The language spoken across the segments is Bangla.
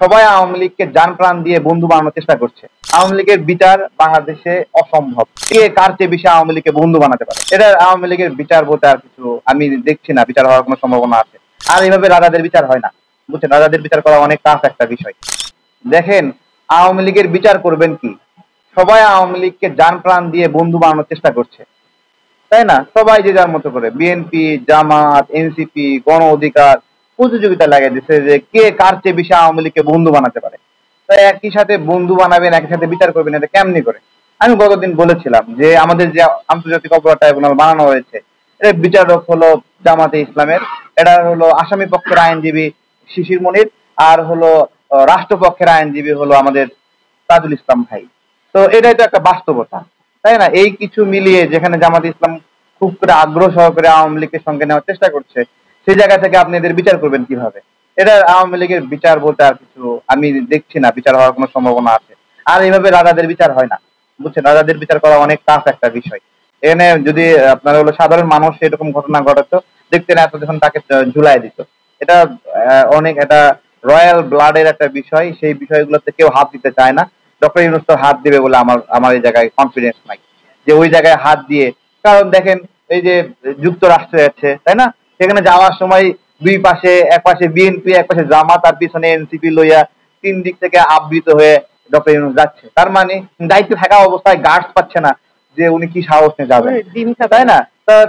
সবাই আওয়ামী লীগকে জান প্রাণ দিয়ে বন্ধু বানানোর চেষ্টা করছে। আওয়ামী লীগের বিচার বাংলাদেশে অসম্ভব। কে কার চেয়ে বেশি আওয়ামী লীগকে বন্ধু বানাতে পারে, এটা আওয়ামী লীগের বিচার বলতে আর কিছু আমি দেখছি না বিচার হওয়ার কোনো সম্ভাবনা আছে। আর এইভাবে রাজাদের বিচার হয় না, বুঝছেন? রাজাদের বিচার করা অনেক টাফ একটা বিষয়। দেখেন, আওয়ামী লীগের বিচার করবেন কি? সবাই আওয়ামী লীগকে জান প্রাণ দিয়ে বন্ধু বানানোর চেষ্টা করছে, তাই না? সবাই যে যার মতো করে বিএনপি, জামাত, এনসিপি, গণ অধিকার প্রতিযোগিতা লাগিয়ে দিচ্ছে যে কে কার চেয়ে বেশি আওয়ামী লীগকে বন্ধু বানাতে পারে। তাই একই সাথে বন্ধু বানাবেন, একই সাথে বিচার করবেন, এটা কেমনি করে? আমি গতদিন বলেছিলাম যে আমাদের যে আন্তর্জাতিক অপরাধ ট্রাইব্যুনাল বানানো হয়েছে, এর বিচারক হলো জামাতে ইসলামের, এটা হলো আসামি পক্ষের আইনজীবী শিশির মনির, আর হলো রাষ্ট্রপক্ষের আইনজীবী হলো আমাদের তাজুল ইসলাম ভাই। তো এটাই তো একটা বাস্তবতা, তাই না? এই কিছু মিলিয়ে যেখানে জামাত ইসলাম খুব করে আগ্রহ সহকারে আওয়ামী লীগের সঙ্গে নেওয়ার চেষ্টা করছে, সেই জায়গা থেকে আপনি এদের বিচার করবেন কিভাবে? এটা আওয়ামী লীগের বিচার বলতে আর কিছু আমি দেখছি না বিচার হওয়ার কোনো সম্ভাবনা আছে। আর এইভাবে রাজাদের বিচার হয় না, বুঝছেন? রাজাদের বিচার করা অনেক টাফ একটা বিষয়। এখানে যদি আপনার হলো সাধারণ মানুষ এরকম ঘটনা ঘটাতো, দেখতেন এতক্ষণ তাকে ঝুলাই দিত। এটা অনেক এটা রয়্যাল ব্লাডের একটা বিষয়, সেই বিষয়গুলোতে কেউ হাত দিতে চায় না। ডক্টর ইউনূস তো হাত দিবে বলে আমার আমার এই জায়গায় কনফিডেন্স নাই যে ওই জায়গায় হাত দিয়ে। কারণ দেখেন, এই যে যুক্তরাষ্ট্রে আছে, তাই না? সেখানে যাওয়ার সময় দুই পাশে, এক পাশে বিএনপি, এক পাশে জামাত, আর পিছনে এনসিপি লইয়া তিন দিক থেকে আবৃত হয়ে ডক্টর ইউনূস যাচ্ছে। তার মানে দায়িত্বে থাকা অবস্থায় গার্ডস পাচ্ছে না যে উনি কি সাহস নিয়ে যাবেন, তাই না?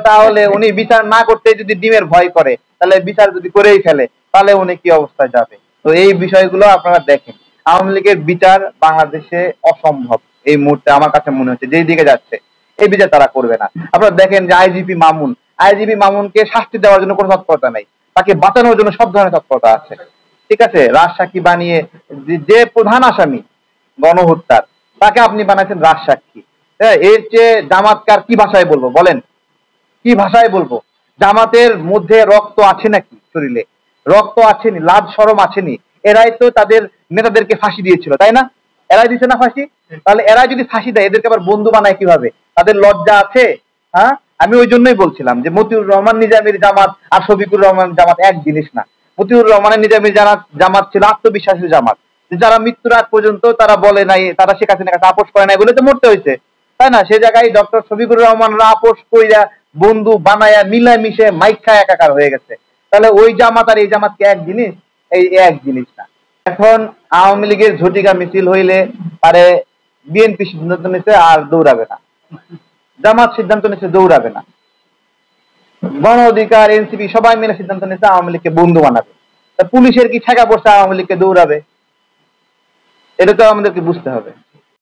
তাহলে উনি বিচার না করতে যদি ডিমের ভয় করে, তাহলে বিচার যদি করেই ফেলে, তাহলে উনি কি অবস্থায় যাবে? তো এই বিষয়গুলো আপনারা দেখেন। আওয়ামী লীগের বিচার বাংলাদেশে অসম্ভব এই মুহূর্তে, আমার কাছে মনে হচ্ছে যেই দিকে যাচ্ছে এই বিচার তারা করবে না। আপনারা দেখেন যে আইজিপি মামুনকে শাস্তি দেওয়ার জন্য কোনো তৎপরতা নেই, তাকে বাঁচানোর জন্য সব ধরনের তৎপরতা আছে। ঠিক আছে, রাজসাক্ষী বানিয়ে যে প্রধান আসামি গণহত্যার, তাকে আপনি বানাইছেন রাজসাক্ষী। হ্যাঁ, এর চেয়ে জামাতকে আর কি ভাষায় বলবো বলেন? কি ভাষায় বলবো? জামাতের মধ্যে রক্ত আছে নাকি? শরীরে রক্ত আছেনি, লাজ শরম আছেনি? এরাই তো তাদের নেতাদেরকে ফাঁসি দিয়েছিল, তাই না? এরাই দিচ্ছে না ফাঁসি? তাহলে এরা যদি ফাঁসি দেয়, এদেরকে আবার বন্ধু বানায় কিভাবে? তাদের লজ্জা আছে? হ্যাঁ, আমি ওই জন্যই বলছিলাম যে মতিউর রহমান নিজামীর জামাত আর শফিকুর রহমান জামাত এক জিনিস না। মতিউর রহমানের নিজামীর জামাত ছিল আত্মবিশ্বাসী জামাত, যারা মৃত্যুর আগ পর্যন্ত তারা বলে নাই, তারা শেখ হাসিনার কাছে আপোষ করে নাই বলে তো মরতে হয়েছে, তাই না? সে জায়গায় ডক্টর শফিকুর রহমানরা আপোষ কইরা বন্ধু বানায়া মিলামিশে মাইখা একাকার হয়ে গেছে। তাহলে ওই জামাত আর এই জামাত কি এক জিনিস? এই এক জিনিস না। এখন আওয়ামী লীগের ঝটিকা মিছিল হইলে পারে বিএনপি সিদ্ধান্ত নিচ্ছে আর দৌড়াবে না, জামাত সিদ্ধান্ত নিচ্ছে দৌড়াবে না, গণ অধিকার, এনসিপি সবাই মিলে সিদ্ধান্ত নিচ্ছে আওয়ামী লীগকে বন্ধু বানাবে। তা পুলিশের কি ঠেকা পড়ছে আওয়ামী লীগকে দৌড়াবে? এটা তো আমাদেরকে বুঝতে হবে।